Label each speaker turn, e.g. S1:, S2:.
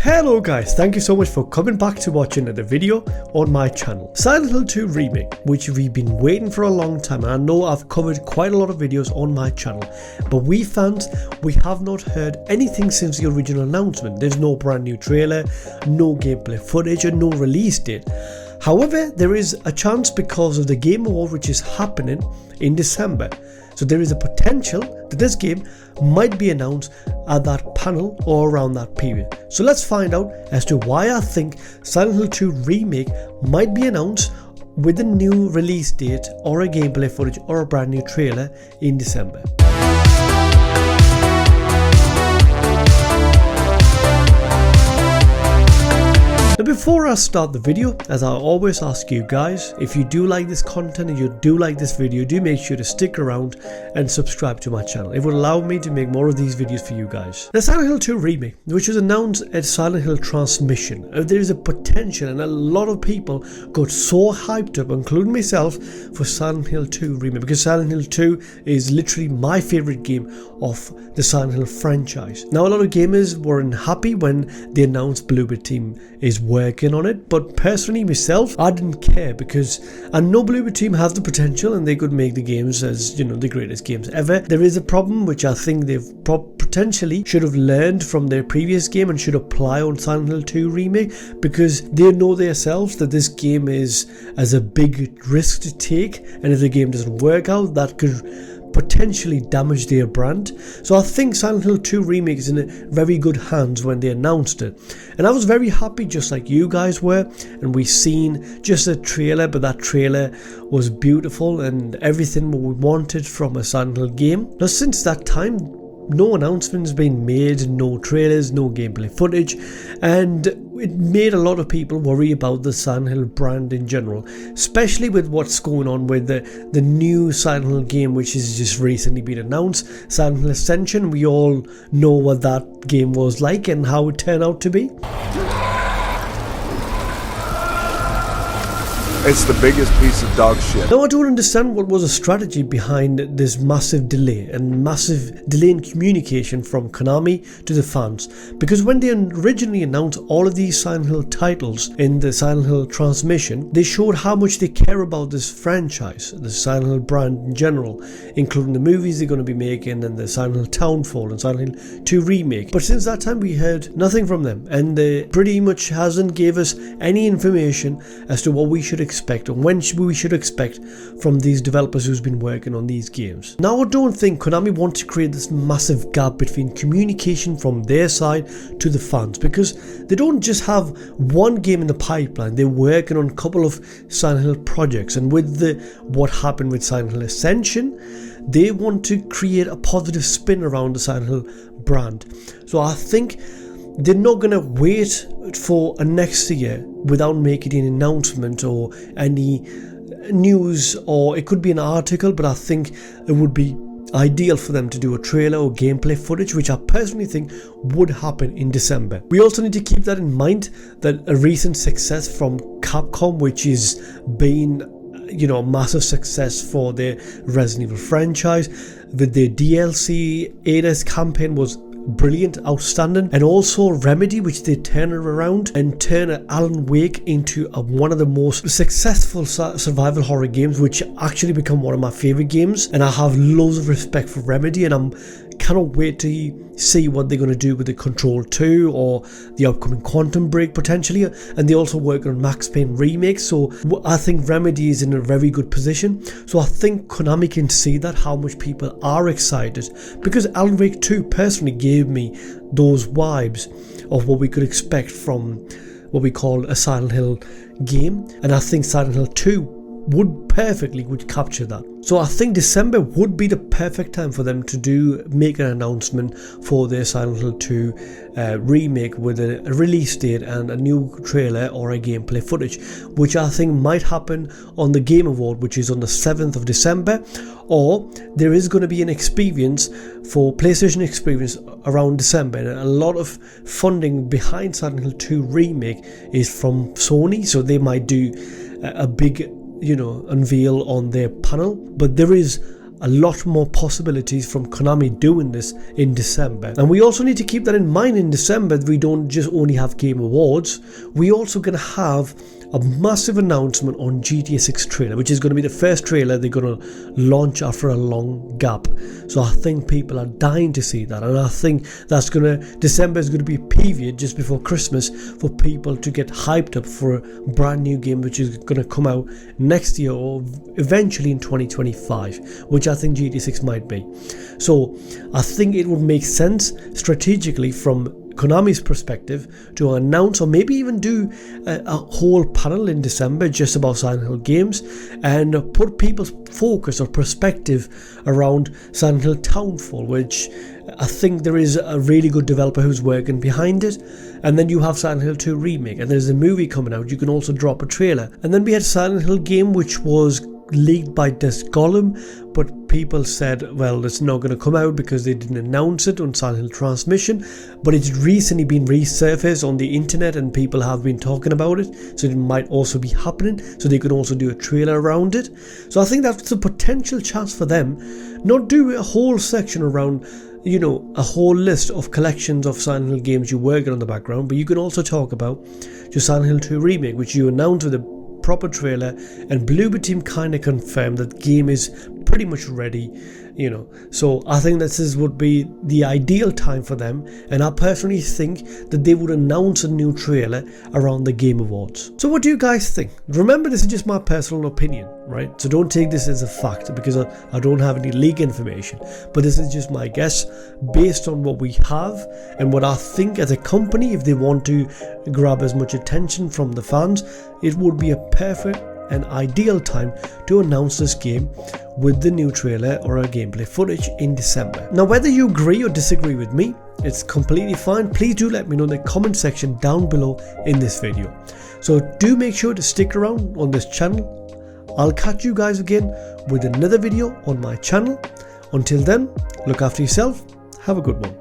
S1: Hello guys, thank you so much for coming back to watch another video on my channel. Silent Hill 2 Remake, which we've been waiting for a long time, and I know I've covered quite a lot of videos on my channel, but we fans, we have not heard anything since the original announcement. There's no brand new trailer, no gameplay footage, and no release date. However, there is a chance because of the Game Award which is happening in December. So there is a potential that this game might be announced at that panel or around that period. So let's find out as to why I think Silent Hill 2 Remake might be announced with a new release date or a gameplay footage or a brand new trailer in December. Now before I start the video, as I always ask you guys, if you do like this content and you do like this video, do make sure to stick around and subscribe to my channel. It would allow me to make more of these videos for you guys. The Silent Hill 2 Remake, which was announced at Silent Hill Transmission, there is a potential, and a lot of people got so hyped up, including myself, for Silent Hill 2 Remake, because Silent Hill 2 is literally my favorite game of the Silent Hill franchise. Now a lot of gamers weren't happy when they announced Bluebird Team is working on it, but personally myself, I didn't care, because I know Bluebird Team has the potential and they could make the games as, you know, the greatest games ever. There is a problem which I think they've potentially should have learned from their previous game and should apply on Silent Hill 2 Remake, because they know themselves that this game is as a big risk to take, and if the game doesn't work out, that could potentially damage their brand. So I think Silent Hill 2 Remake is in very good hands when they announced it, and I was very happy just like you guys were, and we seen just a trailer, but that trailer was beautiful and everything what we wanted from a Silent Hill game. Now since that time, no announcements been made, no trailers, no gameplay footage, and it made a lot of people worry about the Silent Hill brand in general, especially with what's going on with the new Silent Hill game which has just recently been announced, Silent Hill Ascension. We all know what that game was like and how it turned out to be.
S2: It's the biggest piece of dog shit.
S1: Now I don't understand what was the strategy behind this massive delay in communication from Konami to the fans, because when they originally announced all of these Silent Hill titles in the Silent Hill Transmission, they showed how much they care about this franchise, the Silent Hill brand in general, including the movies they're going to be making and the Silent Hill Townfall and Silent Hill 2 Remake. But since that time we heard nothing from them, and they pretty much hasn't gave us any information as to what we should expect and when we should expect from these developers who's been working on these games. Now I don't think Konami want to create this massive gap between communication from their side to the fans, because they don't just have one game in the pipeline, they're working on a couple of Silent Hill projects, and with what happened with Silent Hill Ascension, they want to create a positive spin around the Silent Hill brand. So I think they're not going to wait for a next year without making an announcement or any news, or it could be an article, but I think it would be ideal for them to do a trailer or gameplay footage, which I personally think would happen in December. We also need to keep that in mind, that a recent success from Capcom, which is been, you know, a massive success for their Resident Evil franchise, with their DLC Ada's campaign was brilliant, outstanding, and also Remedy, which they turn around and turn Alan Wake into one of the most successful survival horror games, which actually become one of my favorite games, and I have loads of respect for Remedy, and I'm cannot wait to see what they're going to do with the Control 2 or the upcoming Quantum Break potentially, and they also work on Max Payne remakes, so I think Remedy is in a very good position. So I think Konami can see that, how much people are excited, because Alan Wake 2 personally gave me those vibes of what we could expect from what we call a Silent Hill game, and I think Silent Hill 2 would capture that. So I think December would be the perfect time for them to make an announcement for their Silent Hill 2 remake with a release date and a new trailer or a gameplay footage, which I think might happen on the Game Award, which is on the 7th of December, or there is going to be an experience for PlayStation Experience around December, and a lot of funding behind Silent Hill 2 remake is from Sony, so they might do a big, you know, unveil on their panel. But there is a lot more possibilities from Konami doing this in December. And we also need to keep that in mind in December. We don't just only have Game Awards, we also going to have a massive announcement on GTA 6 trailer, which is going to be the first trailer they're going to launch after a long gap. So I think people are dying to see that, and I think that's December is going to be a period just before Christmas for people to get hyped up for a brand new game which is going to come out next year or eventually in 2025, which I think GTA 6 might be. So I think it would make sense strategically from Konami's perspective to announce or maybe even do a whole panel in December just about Silent Hill games and put people's focus or perspective around Silent Hill Townfall, which I think there is a really good developer who's working behind it. And then you have Silent Hill 2 Remake, and there's a movie coming out. You can also drop a trailer. And then we had Silent Hill game, which was leaked by Gollum, but people said, well, it's not going to come out because they didn't announce it on Silent Hill Transmission, but it's recently been resurfaced on the internet and people have been talking about it, so it might also be happening, so they could also do a trailer around it. So I think that's a potential chance for them, not do a whole section around, you know, a whole list of collections of Silent Hill games you're working on the background, but you can also talk about just Silent Hill 2 Remake, which you announced with a proper trailer, and Bloober Team kind of confirmed that game is pretty much ready, you know. So I think this would be the ideal time for them, and I personally think that they would announce a new trailer around the Game Awards. So what do you guys think? Remember, this is just my personal opinion, right? So don't take this as a fact because I don't have any leak information, but this is just my guess based on what we have and what I think as a company, if they want to grab as much attention from the fans, it would be a perfect and ideal time to announce this game with the new trailer or a gameplay footage in December. Now, whether you agree or disagree with me, it's completely fine. Please do let me know in the comment section down below in this video. So do make sure to stick around on this channel. I'll catch you guys again with another video on my channel. Until then, look after yourself. Have a good one.